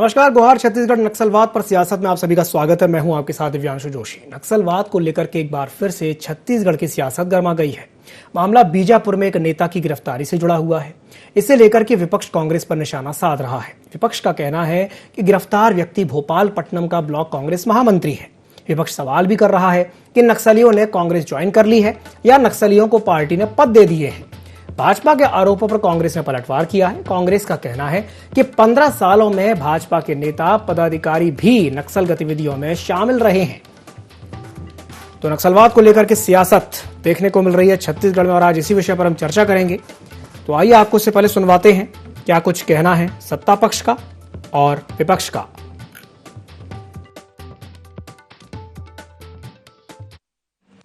नमस्कार, गुहार छत्तीसगढ़ नक्सलवाद पर सियासत में आप सभी का स्वागत है। मैं हूं आपके साथ दिव्यांशु जोशी। नक्सलवाद को लेकर के एक बार फिर से छत्तीसगढ़ की सियासत गर्मा गई है। मामला बीजापुर में एक नेता की गिरफ्तारी से जुड़ा हुआ है। इसे लेकर के विपक्ष कांग्रेस पर निशाना साध रहा है। विपक्ष का कहना है कि गिरफ्तार व्यक्ति भोपालपट्टनम का ब्लॉक कांग्रेस महामंत्री है। विपक्ष सवाल भी कर रहा है कि नक्सलियों ने कांग्रेस ज्वाइन कर ली है या नक्सलियों को पार्टी ने पद दे दिए हैं। भाजपा के आरोपों पर कांग्रेस ने पलटवार किया है। कांग्रेस का कहना है कि 15 सालों में भाजपा के नेता पदाधिकारी भी नक्सल गतिविधियों में शामिल रहे हैं। तो नक्सलवाद को लेकर के सियासत देखने को मिल रही है छत्तीसगढ़ में और आज इसी विषय पर हम चर्चा करेंगे। तो आइए आपको इससे पहले सुनवाते हैं क्या कुछ कहना है सत्ता पक्ष का और विपक्ष का।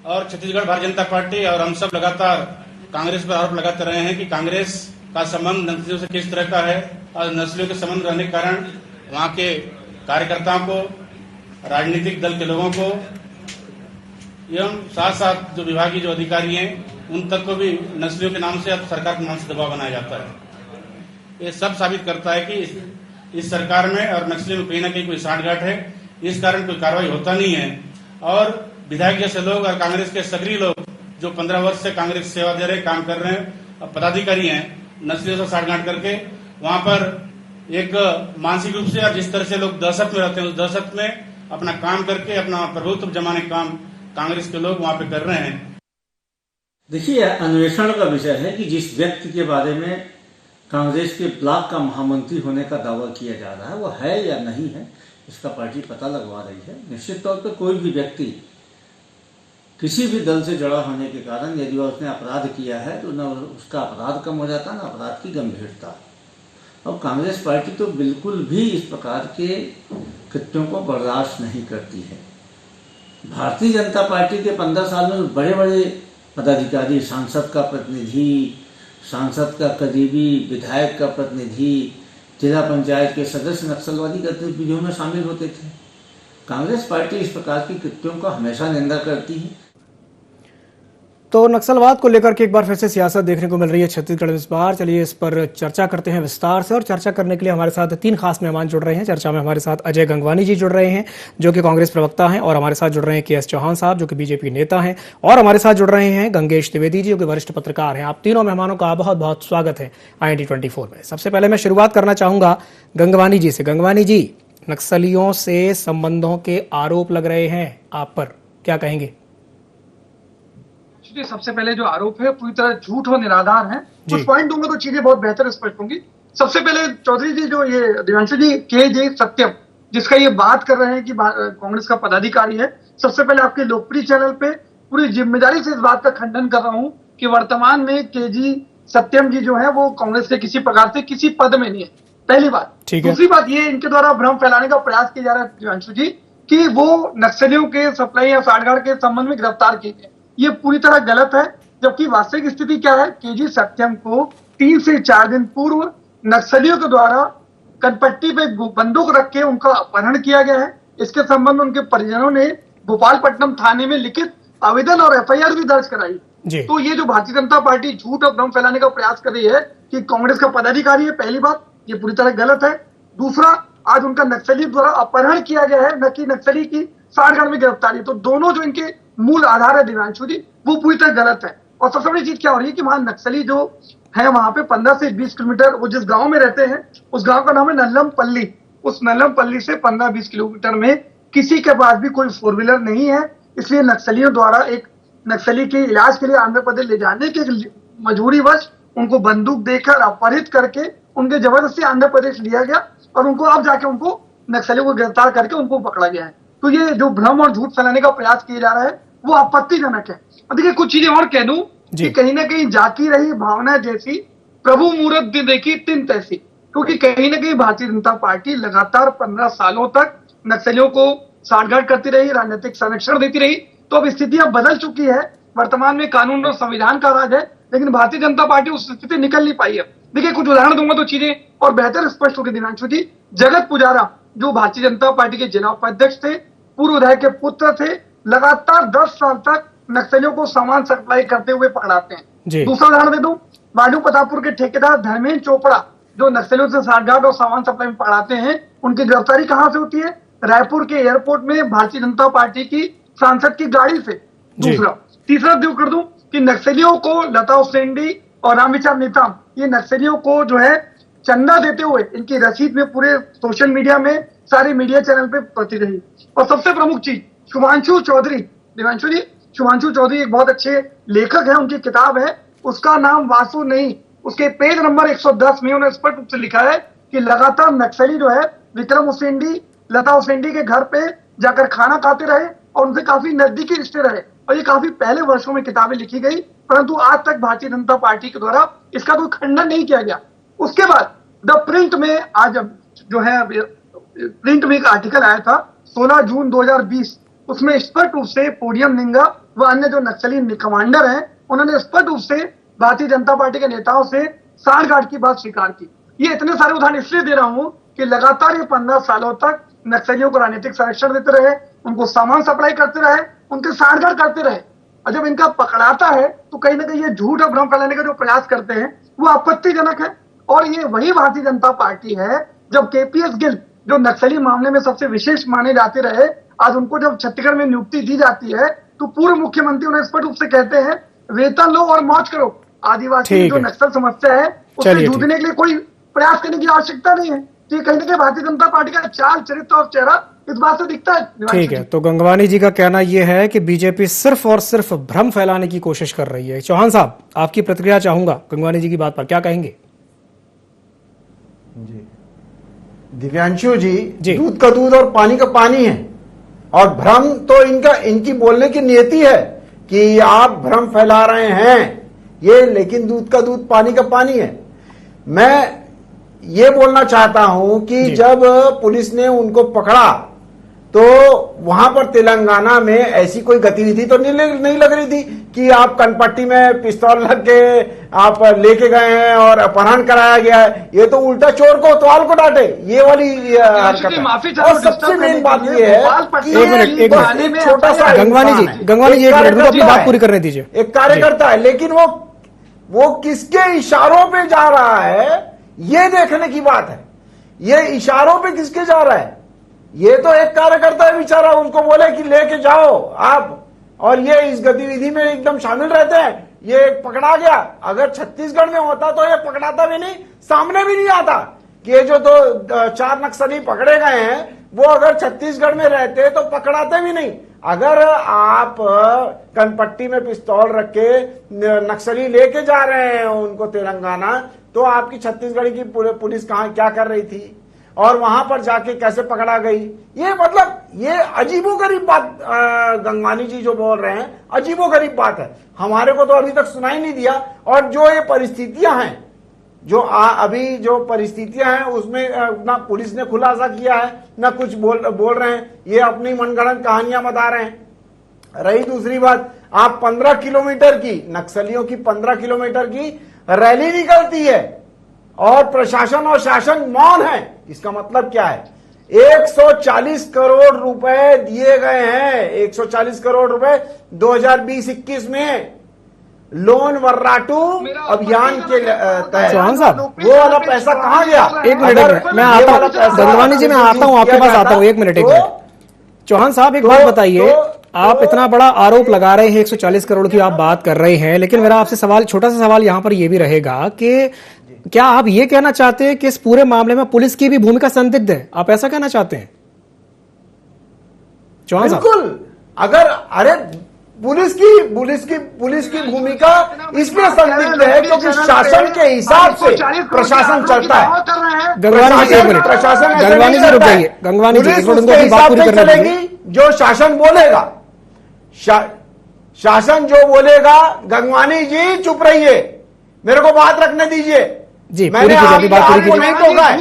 और छत्तीसगढ़ भारतीय जनता पार्टी और हम सब लगातार कांग्रेस पर आरोप लगाते रहे हैं कि कांग्रेस का संबंध नक्सलियों से किस तरह का है और नक्सलियों के संबंध रहने के कारण वहां के कार्यकर्ताओं को, राजनीतिक दल के लोगों को एवं साथ साथ जो विभागीय जो अधिकारी हैं उन तक को भी नक्सलियों के नाम से अब सरकार के नाम से दबाव बनाया जाता है। ये सब साबित करता है कि इस सरकार में और नक्सलियों में कहीं ना कहीं कोई साठगांठ है। इस कारण कोई कार्रवाई होता नहीं है और विधायक जैसे लोग और कांग्रेस के सक्रिय लोग जो 15 वर्ष से कांग्रेस सेवा दे रहे, काम कर रहे हैं, पदाधिकारी हैं, नक्सलियों से साठगांठ करके वहां पर एक मानसिक रूप से और जिस तरह से लोग दहशत में रहते हैं उस दहशत में अपना काम करके अपना प्रभुत्व जमाने का काम कांग्रेस के लोग वहां पे कर रहे हैं। देखिए, अन्वेषण का विषय है कि जिस व्यक्ति के बारे में कांग्रेस के ब्लॉक का महामंत्री होने का दावा किया जा रहा है वो है या नहीं है, इसका पार्टी पता लगवा रही है। निश्चित तौर पर कोई भी व्यक्ति किसी भी दल से जुड़ा होने के कारण यदि वह उसने अपराध किया है तो न उसका अपराध कम हो जाता, न अपराध की गंभीरता। अब कांग्रेस पार्टी तो बिल्कुल भी इस प्रकार के कृत्यों को बर्दाश्त नहीं करती है। भारतीय जनता पार्टी के 15 साल में बड़े बड़े पदाधिकारी, सांसद का प्रतिनिधि, सांसद का करीबी, विधायक का प्रतिनिधि, जिला पंचायत के सदस्य नक्सलवादी गतिविधियों में शामिल होते थे। कांग्रेस पार्टी इस प्रकार की कृत्यों का हमेशा निंदा करती है। तो नक्सलवाद को लेकर के एक बार फिर से सियासत देखने को मिल रही है छत्तीसगढ़ में इस बार। चलिए इस पर चर्चा करते हैं विस्तार से और चर्चा करने के लिए हमारे साथ 3 खास मेहमान जुड़ रहे हैं। चर्चा में हमारे साथ अजय गंगवानी जी जुड़ रहे हैं जो कि कांग्रेस प्रवक्ता हैं और हमारे साथ जुड़ रहे हैं के एस चौहान साहब जो कि बीजेपी नेता हैं और हमारे साथ जुड़ रहे हैं गंगेश द्विवेदी जी जो कि वरिष्ठ पत्रकार हैं। आप तीनों मेहमानों का बहुत बहुत स्वागत है IND24 में। सबसे पहले मैं शुरुआत करना चाहूंगा गंगवानी जी से। गंगवानी जी, नक्सलियों से संबंधों के आरोप लग रहे हैं आप पर, क्या कहेंगे? सबसे पहले जो आरोप है पूरी तरह झूठ और निराधार है। कुछ पॉइंट दूंगा तो चीजें बहुत बेहतर स्पष्ट होंगी। सबसे पहले चौधरी जी जो ये दिव्यांशु जी के सत्यम जिसका ये बात कर रहे हैं कि कांग्रेस का पदाधिकारी है, सबसे पहले आपके लोकप्रिय चैनल पे पूरी जिम्मेदारी से इस बात का खंडन कर रहा हूं कि वर्तमान में के सत्यम जी जो है वो कांग्रेस के किसी प्रकार से किसी पद में नहीं है। पहली बात। दूसरी बात ये इनके द्वारा भ्रम फैलाने का प्रयास किया जा रहा है दिव्यांशु जी कि वो नक्सलियों के सप्लाई या साठगांठ के संबंध में गिरफ्तार किए गए। ये पूरी तरह गलत है, जबकि वास्तविक स्थिति क्या है? के सत्यम को 3 से 4 दिन पूर्व नक्सलियों के द्वारा कनपट्टी पे बंदूक रख के उनका अपहरण किया गया है। इसके संबंध में उनके परिजनों ने भोपालपट्टनम थाने में लिखित आवेदन और FIR भी दर्ज कराई। तो ये जो भारतीय जनता पार्टी झूठ और भ्रम फैलाने का प्रयास कर रही है कि कांग्रेस का पदाधिकारी है, पहली बात ये पूरी तरह गलत है। दूसरा, आज उनका नक्सली द्वारा अपहरण किया गया है, न कि नक्सली की साठगांठ में गिरफ्तारी। तो दोनों जो इनके मूल आधार है दिव्यांशु जी वो पूरी तरह गलत है। और सबसे बड़ी चीज क्या हो रही है कि वहां नक्सली जो है वहां पे 15 से 20 किलोमीटर वो जिस गांव में रहते हैं उस गांव का नाम है नल्लमपल्ली। उस नल्लमपल्ली से 15-20 किलोमीटर में किसी के पास भी कोई 4 व्हीलर नहीं है। इसलिए नक्सलियों द्वारा एक नक्सली के इलाज के लिए आंध्र प्रदेश ले जाने के मजबूरीवश उनको बंदूक देकर अपहरित करके उनके जबरदस्ती आंध्र प्रदेश लिया गया और उनको अब जाके उनको नक्सलियों को गिरफ्तार करके उनको पकड़ा गया है। तो ये जो भ्रम और झूठ फैलाने का प्रयास किया जा रहा है वो आपत्तिजनक है। और देखिए कुछ चीजें और कह दूं कि कहीं ना कहीं जाकी रही भावना जैसी प्रभु मूरत देखी तिन तैसी, क्योंकि कहीं ना कहीं भारतीय जनता पार्टी लगातार 15 सालों तक नक्सलियों को साठगांठ करती रही, राजनीतिक संरक्षण देती रही। तो अब स्थितियां बदल चुकी है। वर्तमान में कानून और संविधान का राज है, लेकिन भारतीय जनता पार्टी उस स्थिति निकल नहीं पाई है। देखिए कुछ उदाहरण दूंगा तो चीजें और बेहतर स्पष्ट होगी दिनांशु जी। जगत पुजारा जो भारतीय जनता पार्टी के जिला उपाध्यक्ष थे, पूर्व विधायक के पुत्र थे, लगातार 10 साल तक नक्सलियों को सामान सप्लाई करते हुए पकड़ाते हैं। दूसरा उदाहरण दे दूं, बाडू प्रतापपुर के ठेकेदार धर्मेंद्र चोपड़ा जो नक्सलियों से साठगांठ और सामान सप्लाई में पकड़ाते हैं, उनकी गिरफ्तारी कहां से होती है? रायपुर के एयरपोर्ट में भारतीय जनता पार्टी की सांसद की गाड़ी से। दूसरा, तीसरा जो कर दूं कि नक्सलियों को लता उसेंडी और रामविचार नेताम, ये नक्सलियों को जो है चंदा देते हुए इनकी रसीद में पूरे सोशल मीडिया में सारे मीडिया चैनल पे प्रति रही। और सबसे प्रमुख चीज, शुभांशु चौधरी, दिव्यांशु जी, शुभांशु चौधरी एक बहुत अच्छे लेखक है, उनकी किताब है, उसका नाम वासु नहीं, उसके पेज नंबर 110 में उन्होंने स्पष्ट रूप से लिखा है कि लगातार नक्सली जो है विक्रम उसेंडी, लता उसेंडी के घर पे जाकर खाना खाते रहे और उनसे काफी नजदीकी रिश्ते रहे। और ये काफी पहले वर्षों में किताबें लिखी गई, परंतु आज तक भारतीय जनता पार्टी के द्वारा इसका कोई खंडन नहीं किया गया। उसके बाद द प्रिंट में आज जो है प्रिंट में एक आर्टिकल आया था 16 जून 2020, उसमें स्पष्ट रूप से पोडियम निंगा व अन्य जो नक्सली कमांडर हैं उन्होंने स्पष्ट रूप से भारतीय जनता पार्टी के नेताओं से साठगांठ की बात स्वीकार की। ये इतने सारे उदाहरण इसलिए दे रहा हूं कि लगातार ये 15 सालों तक नक्सलियों को राजनीतिक संरक्षण देते रहे, उनको सामान सप्लाई करते रहे, उनके साठगांठ करते रहे, और जब इनका पकड़ाता है तो कहीं ना कहीं ये झूठ और भ्रम फैलाने का जो प्रयास करते हैं वो आपत्तिजनक है। और ये वही भारतीय जनता पार्टी है जब केपीएस गिल, जो नक्सली मामले में सबसे विशेष माने जाते रहे, आज उनको जब छत्तीसगढ़ में नियुक्ति दी जाती है तो पूर्व मुख्यमंत्री उन्हें स्पष्ट रूप से कहते हैं वेतन लो और मौज करो। आदिवासी जो नक्सल समस्या है उससे जूझने के लिए कोई प्रयास करने की आवश्यकता नहीं है। तो ये कहीं ना कहीं भारतीय जनता पार्टी का चाल, चरित्र और चेहरा इस बात से दिखता है। ठीक है, तो गंगवानी जी का कहना यह है कि बीजेपी सिर्फ और सिर्फ भ्रम फैलाने की कोशिश कर रही है। चौहान साहब, आपकी प्रतिक्रिया चाहूंगा गंगवानी जी की बात पर, क्या कहेंगे? जी दिव्यांशु जी, दूध का दूध और पानी का पानी है, और भ्रम तो इनकी बोलने की नियति है कि आप भ्रम फैला रहे हैं ये, लेकिन दूध का दूध पानी का पानी है। मैं ये बोलना चाहता हूं कि जब पुलिस ने उनको पकड़ा तो वहां पर तेलंगाना में ऐसी कोई गतिविधि तो नहीं लग रही थी कि आप कनपट्टी में पिस्तौल लग के आप लेके गए हैं और अपहरण कराया गया है। ये तो उल्टा चोर को तवाल को डांटे, ये वाली हरकत है। और सबसे मेन बात ये है, एक मिनट छोटा सा, गंगवानी जी एक मिनट अपनी बात पूरी करने दीजिए। एक कार्यकर्ता है, लेकिन वो किसके इशारों पे जा रहा है ये देखने की बात है। ये इशारों पे किसके जा रहा है? ये तो एक कार्यकर्ता है बेचारा, उनको बोले कि लेके जाओ आप, और ये इस गतिविधि में एकदम शामिल रहते हैं। ये पकड़ा गया, अगर छत्तीसगढ़ में होता तो ये पकड़ाता भी नहीं, सामने भी नहीं आता कि ये जो 4 नक्सली पकड़े गए हैं वो अगर छत्तीसगढ़ में रहते तो पकड़ाते भी नहीं। अगर आप कनपट्टी में पिस्तौल रख के नक्सली लेके जा रहे हैं उनको तेलंगाना, तो आपकी छत्तीसगढ़ की पुलिस कहां क्या कर रही थी और वहां पर जाके कैसे पकड़ा गई? ये मतलब ये अजीबोगरीब बात गंगवानी जी जो बोल रहे हैं, अजीबोगरीब बात है। हमारे को तो अभी तक सुनाई नहीं दिया। और जो ये परिस्थितियां हैं, जो अभी जो परिस्थितियां हैं उसमें ना पुलिस ने खुलासा किया है ना कुछ बोल रहे हैं, ये अपनी मनगढ़ंत कहानियां बता रहे हैं। रही दूसरी बात, आप 15 किलोमीटर की नक्सलियों की 15 किलोमीटर की रैली निकलती है और प्रशासन और शासन मौन है। इसका मतलब क्या है? 140 करोड़ रुपए दिए गए हैं, 140 करोड़ रुपए 2020-21 में लोन वर्राटू अभियान के तहत। चौहान साहब, वो वाला पैसा कहां गया? एक मिनट, मैं आता हूं गंगवानी जी, मैं आता हूं आपके पास आता हूं। एक मिनट चौहान साहब, एक बात बताइए, आप इतना बड़ा आरोप लगा रहे हैं, 140 करोड़ की आप बात कर रहे हैं, लेकिन मेरा आपसे सवाल, छोटा सा सवाल यहां पर यह भी रहेगा कि क्या आप ये कहना चाहते हैं कि इस पूरे मामले में पुलिस की भी भूमिका संदिग्ध है? आप ऐसा कहना चाहते हैं चौहान साहब? बिल्कुल। अगर अरे पुलिस की भूमिका इसमें संदिग्ध है क्योंकि शासन के हिसाब से प्रशासन चलता है। गंगवानी जी एक मिनट, गंगवानी जी रुक जाइए, गंगवानी जी एक मिनट, हिसाब से चलेगी जो शासन बोलेगा। शासन जो बोलेगा, गंगवानी जी चुप रहिए, मेरे को बात रखने दीजिए जी। मैंने आपको नहीं टोका है।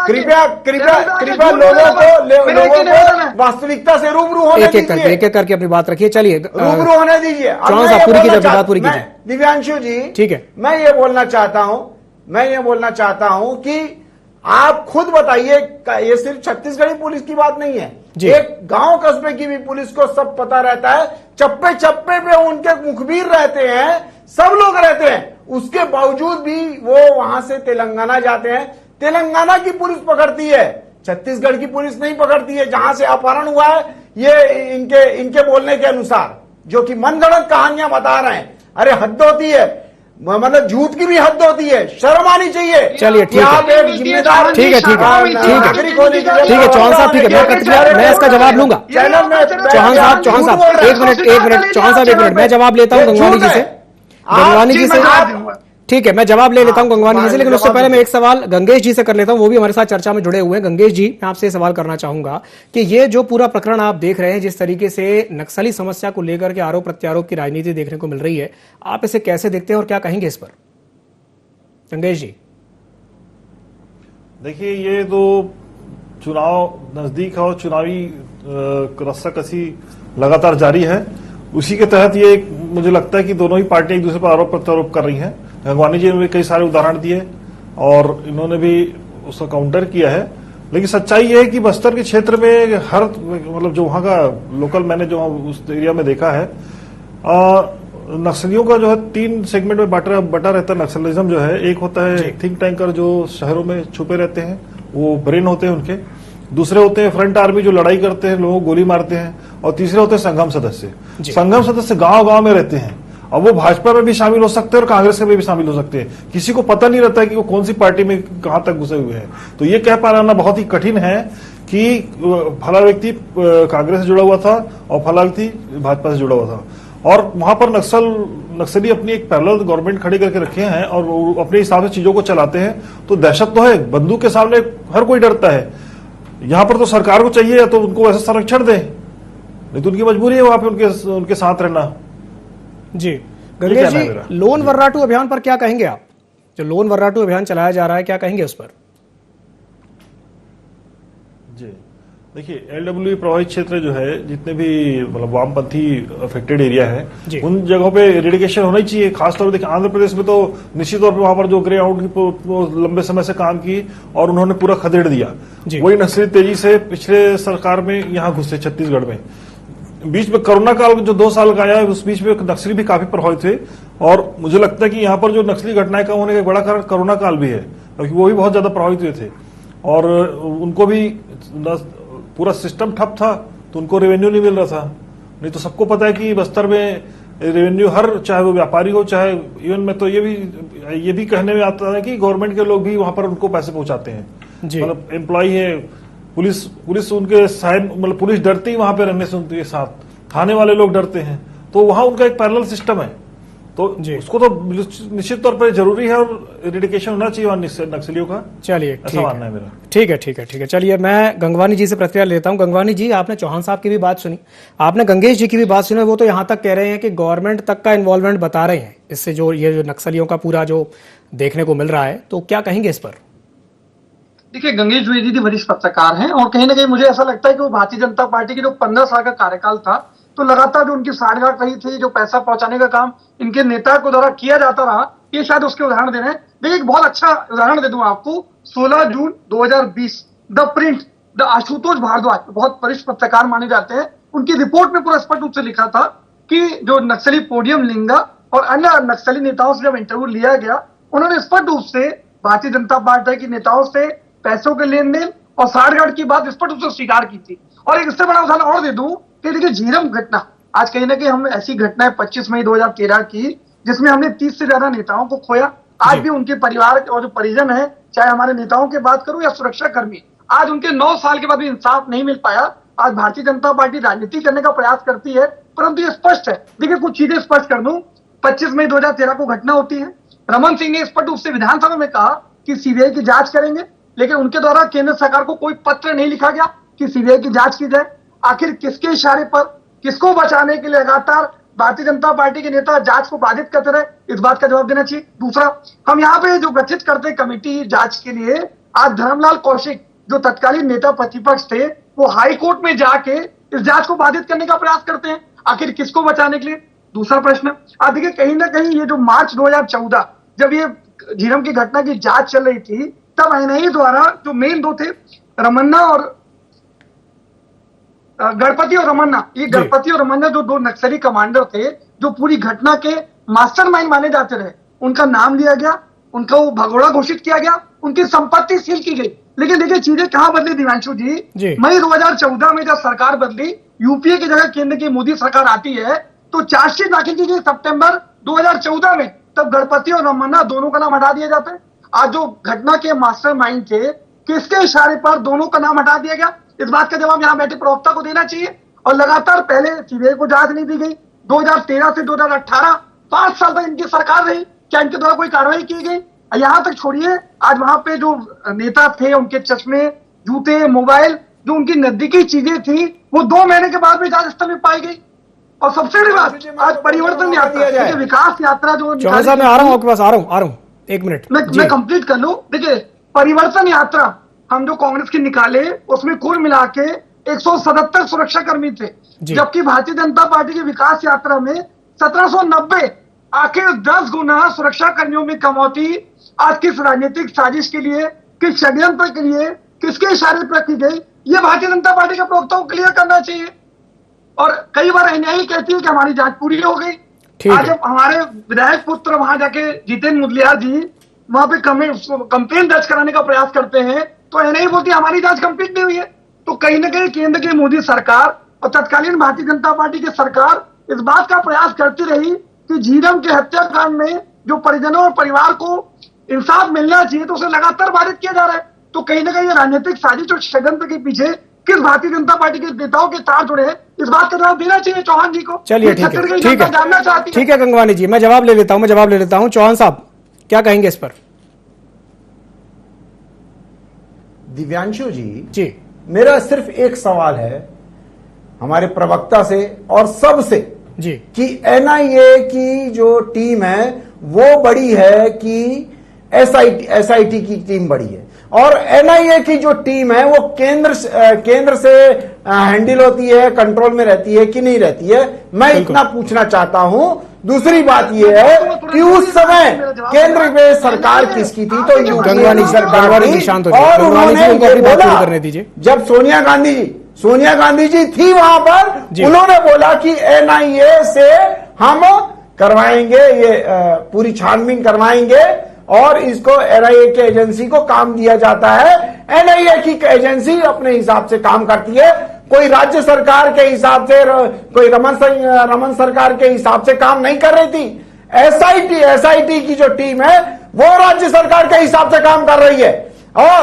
कृपया लोगों को वास्तविकता से रूबरू होने दीजिए। एक एक करके अपनी बात रखिए, चलिए रूबरू होने दीजिए। चौहान साहब पूरी कीजिए, बात पूरी कीजिए। दिव्यांशु जी ठीक है, मैं ये बोलना चाहता हूं कि आप खुद बताइए, ये सिर्फ छत्तीसगढ़ी पुलिस की बात नहीं है, एक गांव कस्बे की भी पुलिस को सब पता रहता है, चप्पे चप्पे पे उनके मुखबिर रहते हैं, सब लोग रहते हैं, उसके बावजूद भी वो वहां से तेलंगाना जाते हैं। तेलंगाना की पुलिस पकड़ती है, छत्तीसगढ़ की पुलिस नहीं पकड़ती है। जहां से अपहरण हुआ है, ये इनके बोलने के अनुसार, जो कि मनगढ़ंत कहानियां बता रहे हैं। अरे हद होती है, मतलब झूठ की भी हद होती है, शर्म आनी चाहिए। चलिए ठीक आप है, एक जिम्मेदार ठीक है, ठीक है, ठीक है चौहान साहब, ठीक है, मैं इसका जवाब लूंगा। चैनल में चौहान साहब, एक मिनट चौहान साहब, एक मिनट, मैं जवाब लेता हूं गंगवानी जी से। गंगवानी जी से ठीक है, मैं जवाब ले लेता हूं गंगवानी जी से, लेकिन उससे पहले मैं एक सवाल गंगेश जी से कर लेता हूं, वो भी हमारे साथ चर्चा में जुड़े हुए हैं। गंगेश जी, मैं आपसे सवाल करना चाहूंगा कि ये जो पूरा प्रकरण आप देख रहे हैं, जिस तरीके से नक्सली समस्या को लेकर के आरोप प्रत्यारोप की राजनीति देखने को मिल रही है, आप इसे कैसे देखते हैं और क्या कहेंगे इस पर? गंगेश जी। देखिए, ये तो चुनाव नजदीक है और चुनावी रस्साकसी लगातार जारी है। उसी के तहत ये मुझे लगता है कि दोनों ही पार्टियां एक दूसरे पर आरोप प्रत्यारोप कर रही हैं। गंगवानी जी ने भी कई सारे उदाहरण दिए और इन्होंने भी उसका काउंटर किया है, लेकिन सच्चाई ये है कि बस्तर के क्षेत्र में हर मतलब जो वहां का लोकल, मैंने जो उस एरिया में देखा है, नक्सलियों का जो है 3 सेगमेंट में बटा रहता है। नक्सलिज्म जो है, एक होता है थिंक टैंकर जो शहरों में छुपे रहते हैं, वो ब्रेन होते हैं उनके। दूसरे होते हैं फ्रंट आर्मी जो लड़ाई करते हैं, लोगों को गोली मारते हैं। और तीसरे होते हैं संगम सदस्य। संगम सदस्य गांव-गांव में रहते हैं, अब वो भाजपा में भी शामिल हो सकते हैं और कांग्रेस में भी शामिल हो सकते हैं। किसी को पता नहीं रहता है कि वो कौन सी पार्टी में कहां तक घुसे हुए हैं। तो ये कह पाना बहुत ही कठिन है कि फला व्यक्ति कांग्रेस से जुड़ा हुआ था और फला व्यक्ति भाजपा से जुड़ा हुआ था। और वहां पर नक्सली अपनी एक पैरेलल गवर्नमेंट खड़ी करके रखे हैं और अपने हिसाब से चीजों को चलाते हैं। तो दहशत तो है, बंदूक के सामने हर कोई डरता है। यहां पर तो सरकार को चाहिए या तो उनको वैसा संरक्षण दें, नहीं तो उनकी मजबूरी है वहां पे उनके साथ रहना। जी गंगेश जी, लोन वर्राटू अभियान पर क्या कहेंगे आप? जो लोन वर्राटू अभियान चलाया जा रहा है, क्या कहेंगे उस पर? जी देखिए, एलडब्ल्यू प्रभावित क्षेत्र जो है, जितने भी मतलब वामपंथी अफेक्टेड एरिया है, उन जगहों पे रेडिकेशन होना ही चाहिए। खासतौर पर देखिए, आंध्र प्रदेश में तो निश्चित तौर पे वहां पर जो ग्रे आउट की लंबे समय से काम की और उन्होंने पूरा खदेड़ दिया। वही नक्सली तेजी से पिछले सरकार में यहाँ घुसे छत्तीसगढ़ में। बीच में कोरोना काल जो 2 साल का आया है, उस बीच में नक्सली भी काफी प्रभावित हुए। और मुझे लगता है कि यहाँ पर जो नक्सली घटनाएं कम होने का बड़ा कारण कोरोना काल भी है, क्योंकि वो भी बहुत ज्यादा प्रभावित हुए थे और उनको भी पूरा सिस्टम ठप था, तो उनको रेवेन्यू नहीं मिल रहा था। नहीं तो सबको पता है कि बस्तर में रेवेन्यू हर, चाहे वो व्यापारी हो, चाहे इवन में तो ये भी कहने में आता है कि गवर्नमेंट के लोग भी वहां पर उनको पैसे पहुंचाते हैं। मतलब एम्प्लॉय है, पुलिस उनके साइड, मतलब पुलिस डरती वहां पे रहने से उनके साथ, थाने वाले लोग डरते हैं। तो वहां उनका एक पैरेलल सिस्टम है, तो उसको तो निश्चित तौर पर जरूरी है और इरिडिकेशन होना चाहिए नक्सलियों का। चलिए, ऐसा मानना है मेरा। ठीक है। चलिए, मैं गंगवानी जी से प्रतिक्रिया लेता हूं। गंगवानी जी, आपने चौहान साहब की भी बात सुनी, आपने गंगेश जी की भी बात सुनी। वो तो यहां तक कह रहे हैं कि गवर्नमेंट तक का इन्वॉल्वमेंट बता रहे हैं इससे, जो ये नक्सलियों का पूरा जो देखने को मिल रहा है। तो क्या कहेंगे इस पर? देखिए, गंगेश द्विवेदी वरिष्ठ पत्रकार हैं और कहीं ना कहीं मुझे ऐसा लगता है कि वो भारतीय जनता पार्टी की जो 15 साल का कार्यकाल था, तो लगातार जो उनकी साठगांठ रही थी, जो पैसा पहुंचाने का काम इनके नेता को द्वारा किया जाता रहा, ये शायद उसके उदाहरण दे रहे हैं। देखिए, एक बहुत अच्छा उदाहरण दे दूं आपको। 16 जून 2020 the Print, the Ashutosh Bhardwaj, बहुत वरिष्ठ पत्रकार माने जाते हैं, उनकी रिपोर्ट में पूरा स्पष्ट रूप से लिखा था कि जो नक्सली पोडियम लिंगा और अन्य नक्सली नेताओं से जब इंटरव्यू लिया गया, उन्होंने स्पष्ट रूप से भारतीय जनता पार्टी के नेताओं से पैसों के लेन देन और साठगांठ की बात स्पष्ट रूप से स्वीकार की थी। और एक इससे बड़ा उदाहरण और दे दूं कि देखिए, झीरम घटना, आज कहीं ना कहीं हम ऐसी घटनाएं 25 मई 2013 की, जिसमें हमने 30 से ज्यादा नेताओं को खोया। आज भी उनके परिवार और जो परिजन है, चाहे हमारे नेताओं की बात करूं या सुरक्षा कर्मी, आज उनके 9 साल के बाद भी इंसाफ नहीं मिल पाया। आज भारतीय जनता पार्टी राजनीति करने का प्रयास करती है, परंतु ये स्पष्ट है। देखिए, कुछ चीजें स्पष्ट कर दूं। 25 मई 2013 को घटना होती है। रमन सिंह ने स्पष्ट रूप से विधानसभा में कहा कि सीबीआई की जांच करेंगे, लेकिन उनके द्वारा केंद्र सरकार को कोई पत्र नहीं लिखा गया कि सीबीआई की जांच की जाए। आखिर किसके इशारे पर, किसको बचाने के लिए लगातार भारतीय जनता पार्टी के नेता जांच को बाधित करते रहे, इस बात का जवाब देना चाहिए। दूसरा, हम यहाँ पे जो गठित करते कमेटी जांच के लिए, आज धर्मलाल कौशिक जो तत्कालीन नेता प्रतिपक्ष थे, वो हाई कोर्ट में जाके इस जांच को बाधित करने का प्रयास करते हैं। आखिर किसको बचाने के लिए? दूसरा प्रश्न, आप देखिए, कहीं ना कहीं ये जो मार्च 2014 जब ये झीरम की घटना की जांच चल रही थी, तब एनआईए द्वारा जो मेन 2 थे, रमन्ना और गणपति और रमन्ना, ये गणपति और रमन्ना जो 2 नक्सली कमांडर थे, जो पूरी घटना के मास्टरमाइंड माने जाते रहे, उनका नाम लिया गया, उनका वो भगोड़ा घोषित किया गया, उनकी संपत्ति सील की गई। लेकिन देखिए चीजें कहां बदली दिव्यांशु जी। मई 2014 में जब सरकार बदली, यूपीए की जगह केंद्र की मोदी सरकार आती है, तो चार्जशीट दाखिल की गई सितंबर 2014 में। तब गणपति और रमन्ना दोनों का नाम हटा दिया जाता है। आज जो घटना के मास्टरमाइंड थे, किसके इशारे पर दोनों का नाम हटा दिया गया, इस बात का जवाब यहाँ बैठे प्रवक्ता को देना चाहिए। और लगातार पहले सीबीआई को जांच नहीं दी गई। 2013 से 2018 5 साल तक इनकी सरकार रही, क्या इनके द्वारा कोई कार्रवाई की गई? यहां तक छोड़िए, आज वहां पे जो नेता थे, उनके चश्मे, जूते, मोबाइल, जो उनकी नजदीकी चीजें थी, वो 2 महीने के बाद भी जांच स्थल में पाई गई। और सबसे बड़ी बात, आज परिवर्तन यात्रा, विकास यात्रा जो चौहान साहब मैं आ रहा हूँ आपके पास, आ रहा हूँ 1 मिनट मैं कंप्लीट कर लूं। देखिए परिवर्तन यात्रा हम जो कांग्रेस की निकाले, उसमें कुल मिला के 177 सुरक्षा कर्मी थे, जबकि भारतीय जनता पार्टी की विकास यात्रा में 1790, आखिर 10 गुना सुरक्षा कर्मियों में कमौती आज किस राजनीतिक साजिश के लिए, किस षड्यंत्र के लिए, किसके इशारे पर की गई, ये भारतीय जनता पार्टी के प्रवक्ताओं को क्लियर करना चाहिए। और कई बार एनआईए कहती है कि हमारी जांच पूरी हो गई। आज जब हमारे विधायक पुत्र वहां जाके जितेंद्र मुदलियार जी वहां पे कंप्लेन दर्ज कराने का प्रयास करते हैं, तो एनआईए बोलती है हमारी जांच कंप्लीट नहीं हुई है। तो कहीं ना कहीं केंद्र की मोदी सरकार और तत्कालीन भारतीय जनता पार्टी की सरकार इस बात का प्रयास करती रही कि झीरम के हत्याकांड में जो परिजनों और परिवार को इंसाफ मिलना चाहिए, तो उसे लगातार बाधित किया जा रहा है। तो कहीं ना कहीं राजनीतिक साजिश और षड्यंत्र के पीछे किस भारतीय जनता पार्टी के नेताओं के तार जुड़े हैं, इस बात का जवाब देना चाहिए चौहान जी को। चलिए ठीक है गंगवानी जी, मैं जवाब ले लेता हूं। चौहान साहब क्या कहेंगे इस पर? दिव्यांशु जी, मेरा सिर्फ एक सवाल है हमारे प्रवक्ता से और सबसे जी कि एनआईए की जो टीम है वो बड़ी है कि एसआईटी की टीम बड़ी है, और एनआईए की जो टीम है वो केंद्र से हैंडल होती है, कंट्रोल में रहती है कि नहीं रहती है, मैं इतना पूछना चाहता हूं। दूसरी बात यह है कि उस समय केंद्र में सरकार किसकी थी, तो गंगवानी शांत हो और उन्होंने अपनी बात पूरी करने दीजिए। जब सोनिया गांधी जी थी वहां पर, उन्होंने बोला कि एनआईए से हम करवाएंगे, ये पूरी छानबीन करवाएंगे और इसको एनआईए की एजेंसी को काम दिया जाता है। एनआईए की एजेंसी अपने हिसाब से काम करती है, कोई राज्य सरकार के हिसाब से, कोई रमन सरकार के हिसाब से काम नहीं कर रही थी। एसआईटी की जो टीम है वो राज्य सरकार के हिसाब से काम कर रही है। और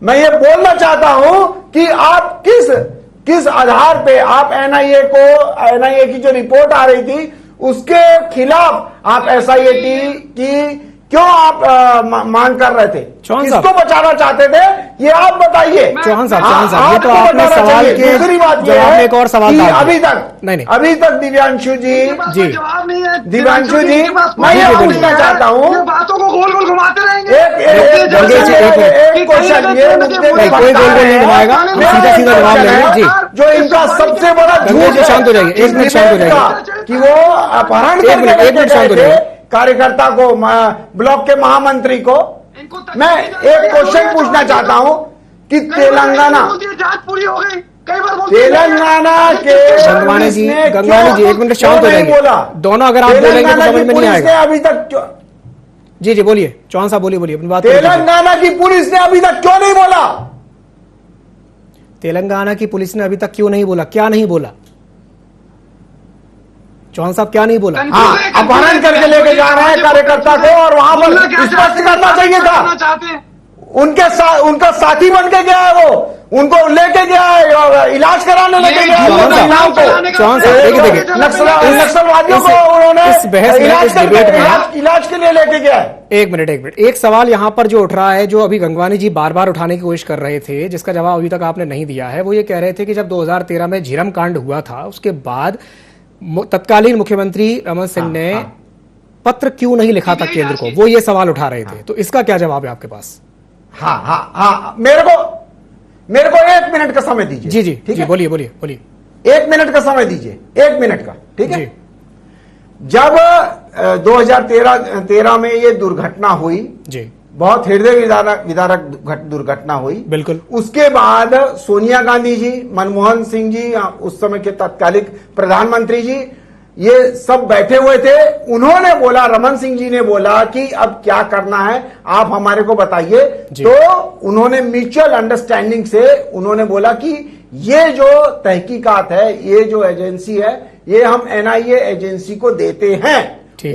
मैं ये बोलना चाहता हूं कि आप किस आधार पे आप एनआईए की जो रिपोर्ट आ रही थी उसके खिलाफ आप एसआईटी की क्यों आप मांग कर रहे थे, किसको बचाना चाहते थे, ये आप बताइए। चौहान साहब ये तो आपने सवाल के दूसरी बात जवाब में एक और सवाल डाल अभी तक दिव्यांशु जी मैं ये पूछना चाहता हूँ, बातों को गोल गोल घुमाते रहेंगे। एक क्वेश्चन ये कोई गोल गोल नहीं घुमाएगा, सीधा सीधा जवाब लेंगे जी। जो इनका सबसे बड़ा झूठ, शांत हो जाइए, 1 मिनट शांत हो जाइए कि वो अपहरण करके शांत हो जाइए कार्यकर्ता को, ब्लॉक के महामंत्री को। मैं एक क्वेश्चन पूछना चाहता हूं कि तेलंगाना के गंगवानी जी 1 मिनट शांत हो जाइए। दोनों अगर आप बोलेंगे तो समझ में नहीं आएगा। अभी तक जी बोलिए चौहान साहब, बोलिए अपनी बात। तेलंगाना की पुलिस ने अभी तक क्यों नहीं बोला? तेलंगाना की पुलिस ने अभी तक क्यों नहीं बोला? क्या नहीं बोला चौहान साहब, क्या नहीं बोला? अपहरण करके लेके जा रहे हैं कार्यकर्ता को और वहां पर स्पष्ट करना चाहिए था। उनका साथी बन के गया है, वो उनको लेके गया है, इलाज कराने लेके गया है महिलाओं को। चौहान साहब देखिए नक्सलवादियों को उन्होंने इस बहस में, इस डिबेट में इलाज के लिए लेके गया है। एक मिनट एक सवाल यहां पर जो उठ रहा है, जो अभी गंगवानी जी बार बार उठाने की कोशिश कर रहे थे, जिसका जवाब अभी तक आपने नहीं दिया है। वो ये कह रहे थे कि जब 2013 में झीरम कांड हुआ था, उसके बाद तत्कालीन मुख्यमंत्री रमन सिंह ने पत्र क्यों नहीं लिखा था केंद्र को, वो ये सवाल उठा रहे थे। तो इसका क्या जवाब है आपके पास? हाँ, मेरे को 1 मिनट का समय दीजिए। जी ठीक है, बोलिए 1 मिनट का समय दीजिए, 1 मिनट का, ठीक है। जब 2013 में ये दुर्घटना हुई जी, बहुत हृदय विदारक दुर्घटना हुई, बिल्कुल। उसके बाद सोनिया गांधी जी, मनमोहन सिंह जी, उस समय के तत्कालिक प्रधानमंत्री जी, ये सब बैठे हुए थे। उन्होंने बोला, रमन सिंह जी ने बोला कि अब क्या करना है आप हमारे को बताइए। तो उन्होंने म्यूचुअल अंडरस्टैंडिंग से उन्होंने बोला कि ये जो तहकीकात है, ये जो एजेंसी है, ये हम एनआईए एजेंसी को देते हैं।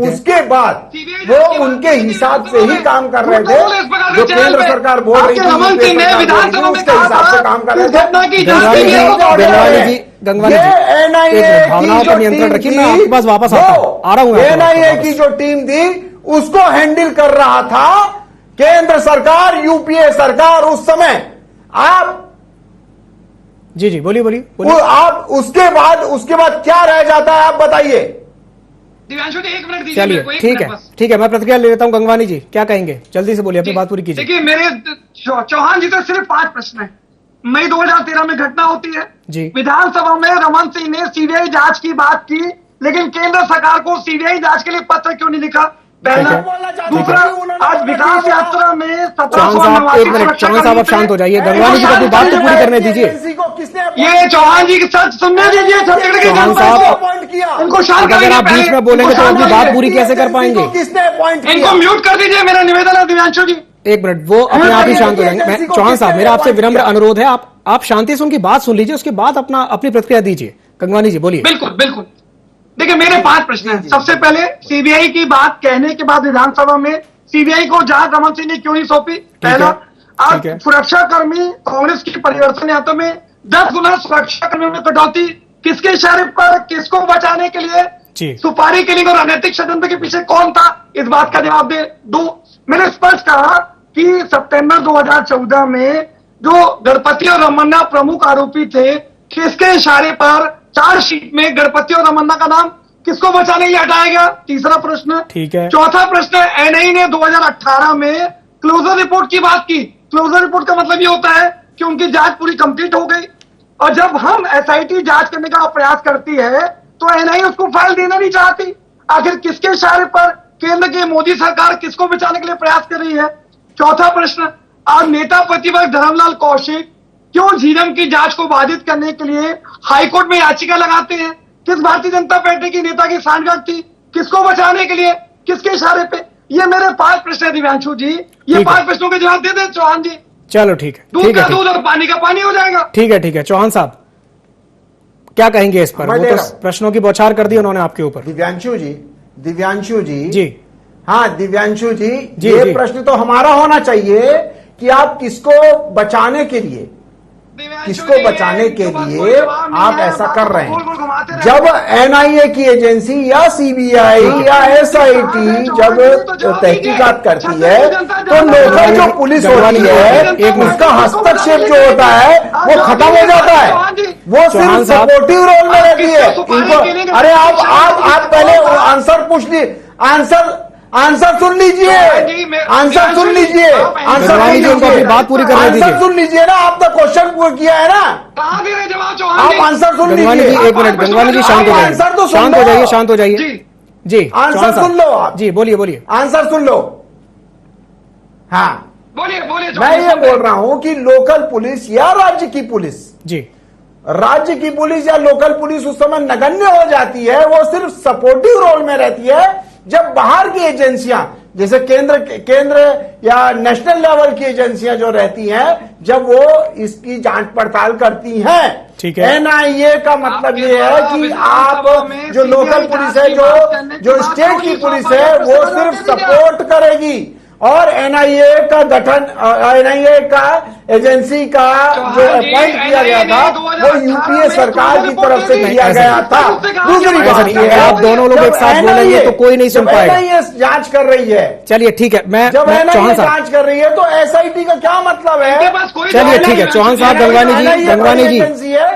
उसके बाद वो उनके हिसाब से ही काम कर रहे थे, जो केंद्र सरकार बोल रही थी उसके हिसाब से काम कर रहे थे। भावनाओं पर नियंत्रण रखिए, मैं आपके पास वापस आ रहा हूं। एनआईए की जो टीम थी उसको हैंडल कर रहा था केंद्र सरकार, यूपीए सरकार उस समय। आप जी बोलिए। आप उसके बाद क्या रह जाता है आप बताइए। दिव्यांशु जी 1 मिनट दीजिए। चलिए ठीक है, मैं प्रतिक्रिया ले लेता हूं। गंगवानी जी क्या कहेंगे, जल्दी से बोलिए, अपनी बात पूरी कीजिए। देखिए मेरे चौहान जी तो सिर्फ 5 प्रश्न है। मई 2013 में घटना होती है जी। विधानसभा में रमन सिंह ने सीबीआई जांच की बात की, लेकिन केंद्र सरकार को सीबीआई जांच के लिए पत्र क्यों नहीं लिखा, पहला। दूसरा, आज विकास यात्रा में चौहान साहब आप शांत हो जाइए। गंगवानी जी को अपनी बात तो पूरी करने दीजिए। ये चौहान जी की सच सुनने दीजिए। चौहान साहब इनको शांत अगर आप बीच में बोलेंगे तो अपनी बात पूरी कैसे कर पाएंगे? किसने अपॉइंट किया? इनको म्यूट कर दीजिए, मेरा निवेदन है दिव्यांशु जी। 1 मिनट, वो अपने आप ही शांत हो जाएंगे। चौहान साहब मेरा आपसे विनम्र अनुरोध है, आप शांति से उनकी बात सुन लीजिए, उसके बाद अपनी प्रतिक्रिया दीजिए। गंगवानी जी बोलिए। बिल्कुल। देखिए मेरे 5 प्रश्न हैं। सबसे पहले सीबीआई की बात कहने के बाद विधानसभा में सीबीआई को जांच रमन सिंह ने क्यों नहीं सौंपी, पहला। आज सुरक्षा कर्मी कांग्रेस की परिवर्तन यात्रा में 10 गुना सुरक्षा कर्मियों में कटौती, किसके इशारे पर, किसको बचाने के लिए, सुपारी किलिंग और अनैतिक षड्यंत्र के पीछे कौन था, इस बात का जवाब दे। 2, मैंने स्पष्ट कहा कि सितंबर 2014 में जो गणपति और रमन्ना प्रमुख आरोपी थे, किसके इशारे पर चार्जशीट में गणपति और रमन्ना का नाम किसको बचाने के लिए हटाया गया, तीसरा प्रश्न। ठीक है। चौथा प्रश्न, एनआई ने 2018 में क्लोजर रिपोर्ट की बात की। क्लोजर रिपोर्ट का मतलब ये होता है कि उनकी जांच पूरी कंप्लीट हो गई, और जब हम एसआईटी जांच करने का प्रयास करती है तो एनआई उसको फाइल देना नहीं चाहती। आखिर किसके इशारे पर केंद्र की मोदी सरकार किसको बचाने के लिए प्रयास कर रही है। चौथा प्रश्न, आज नेता प्रतिपक्ष धर्मलाल कौशिक क्यों झीरम की जांच को बाधित करने के लिए हाईकोर्ट में याचिका लगाते हैं, किस भारतीय जनता पार्टी की नेता की सांठगांठ थी, किसको बचाने के लिए, किसके इशारे पे। ये मेरे 5 प्रश्न है दिव्यांशु जी, ये 5 प्रश्नों के जवाब दे दें चौहान जी। चलो ठीक है, दूध का दूध और पानी का पानी हो जाएगा। ठीक है। चौहान साहब क्या कहेंगे इस पर? वो तो प्रश्नों की बौछार कर दी उन्होंने आपके ऊपर। दिव्यांशु जी हाँ दिव्यांशु जी, ये प्रश्न तो हमारा होना चाहिए कि आप किसको बचाने के लिए आप ऐसा कर रहे हैं। जब एनआईए की एजेंसी या सीबीआई या एसआईटी जब तहकीकात करती है तो लोकल जो पुलिस होती है उसका हस्तक्षेप जो होता है वो खत्म हो जाता है, वो सिर्फ सपोर्टिव रोल में रहती है। इनको अरे आप पहले आंसर पूछ लीजिए, आंसर सुन लीजिए, आंसर सुन लीजिए, बात पूरी करने दीजिए। आंसर सुन लीजिए ना, आप तो क्वेश्चन किया है ना, आप आंसर सुन लीजिए। 1 मिनट गंगवानी जी शांत हो जाइए, शांत हो जाइए जी। आंसर सुन लो आप जी, बोलिए। आंसर सुन लो। हाँ बोलिए। मैं ये बोल रहा हूं कि लोकल पुलिस या राज्य की पुलिस या लोकल पुलिस उस समय नगण्य हो जाती है, वो सिर्फ सपोर्टिव रोल में रहती है। जब बाहर की एजेंसियां जैसे केंद्र या नेशनल लेवल की एजेंसियां जो रहती हैं, जब वो इसकी जांच पड़ताल करती हैं, ठीक है। एनआईए का मतलब ये है कि आप जो लोकल पुलिस है, जो स्टेट की पुलिस है, वो सिर्फ सपोर्ट करेगी। और एनआईए का गठन, एनआईए का एजेंसी का जो अपॉइंट किया गया था वो यूपीए सरकार की तरफ से किया गया था। दूसरी बात ये है, आप दोनों लोग एक साथ बोलेंगे तो कोई नहीं सुन पाएगा। एनआईए जांच कर रही है, चलिए ठीक है। जब एनआईए जांच कर रही है तो एसआईटी का क्या मतलब है? चलिए ठीक है। चौहान साहब, गंगवानी जी,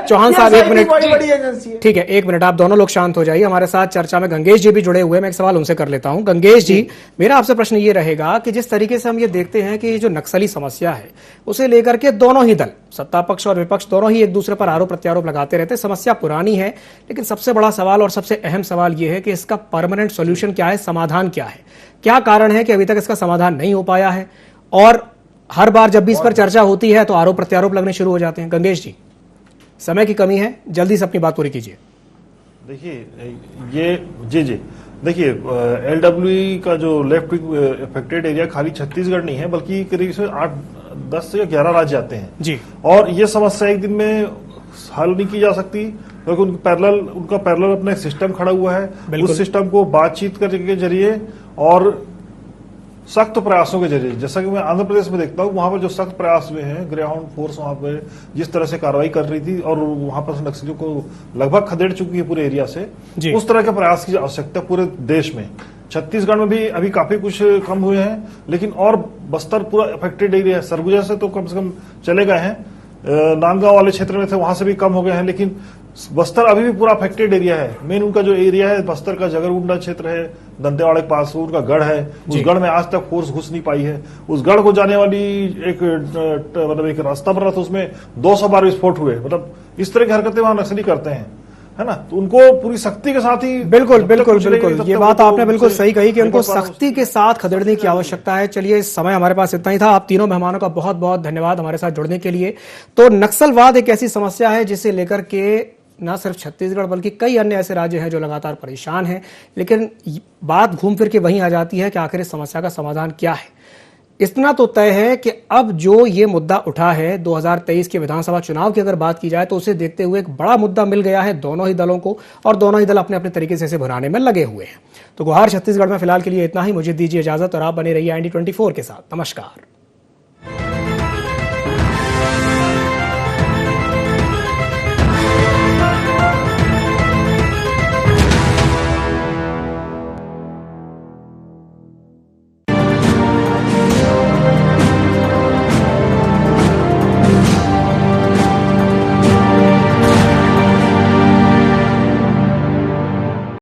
चौहान साहब 1 मिनट, बड़ी एजेंसी है। ठीक है 1 मिनट, आप दोनों लोग शांत हो जाइए। हमारे साथ चर्चा में गंगेश जी भी जुड़े हुए हैं, मैं एक सवाल उनसे कर लेता हूं। गंगेश जी, मेरा आपसे प्रश्न ये रहेगा कि जिस तरीके से हम ये देखते हैं कि जो नक्सली समस्या है उसे लेकर के दोनों ही दल, सत्ता पक्ष और विपक्ष, दोनों ही एक दूसरे पर आरोप प्रत्यारोप लगाते रहते हैं। समस्या पुरानी है, लेकिन सबसे बड़ा सवाल और सबसे अहम सवाल यह है कि इसका परमानेंट सॉल्यूशन क्या है, समाधान क्या है? क्या कारण है कि अभी तक इसका समाधान नहीं हो पाया है? और हर बार जब भी इस पर चर्चा होती है तो आरोप प्रत्यारोप लगने शुरू हो जाते हैं। गंगेश जी, समय की कमी है, जल्दी से अपनी बात पूरी कीजिए। देखिए ये जी देखिए LWE का जो लेफ्ट विंग अफेक्टेड एरिया खाली छत्तीसगढ़ नहीं है, बल्कि करीब से 8-10 या 11 राज्य आते हैं जी। और ये समस्या एक दिन में हल नहीं की जा सकती, क्योंकि उनका पैरेलल अपना एक सिस्टम खड़ा हुआ है। उस सिस्टम को बातचीत करने के जरिए और सख्त प्रयासों के जरिए, जैसा कि मैं आंध्र प्रदेश में देखता हूँ, वहां पर जो सख्त प्रयास हुए हैं, ग्रेहाउंड फोर्स वहां पर जिस तरह से कार्रवाई कर रही थी और वहां पर नक्सलियों को लगभग खदेड़ चुकी है पूरे एरिया से, उस तरह के प्रयास की आवश्यकता पूरे देश में। छत्तीसगढ़ में भी अभी काफी कुछ कम हुए हैं, लेकिन और बस्तर पूरा अफेक्टेड एरिया है। सरगुजा से तो कम से कम चले गए हैं, नांदगांव वाले क्षेत्र में थे वहां से भी कम हो गए हैं, लेकिन बस्तर अभी भी पूरा अफेक्टेड एरिया है। मेन उनका जो एरिया है बस्तर का जगरगुंडा क्षेत्र है, दंतेवाड़ा के पास उनका गढ़ है, उस गढ़ में आज तक फोर्स घुस नहीं पाई है। उस गढ़ को जाने वाली एक रास्ता बना था, उसमें 200 बार विस्फोट हुए। मतलब इस तरह की हरकतें वहां नक्सली करते हैं, है ना। तो उनको पूरी सख्ती के साथ ही बिल्कुल ये बात आपने बिल्कुल सही कही कि उनको सख्ती के साथ खदेड़ने की आवश्यकता है। चलिए, इस समय हमारे पास इतना ही था। आप तीनों मेहमानों का बहुत बहुत धन्यवाद हमारे साथ जुड़ने के लिए। तो नक्सलवाद एक ऐसी समस्या है जिसे लेकर के न सिर्फ छत्तीसगढ़ बल्कि कई अन्य ऐसे राज्य हैं जो लगातार परेशान हैं, लेकिन बात घूम फिर के वहीं आ जाती है कि आखिर इस समस्या का समाधान क्या है। इतना तो तय है कि अब जो ये मुद्दा उठा है 2023 के विधानसभा चुनाव की अगर बात की जाए तो उसे देखते हुए एक बड़ा मुद्दा मिल गया है दोनों ही दलों को, और दोनों ही दल अपने अपने तरीके से इसे भुनाने में लगे हुए हैं। तो गुहार छत्तीसगढ़ में फिलहाल के लिए इतना ही। मुझे दीजिए इजाजत और आप बने रहिए IND24 के साथ। नमस्कार।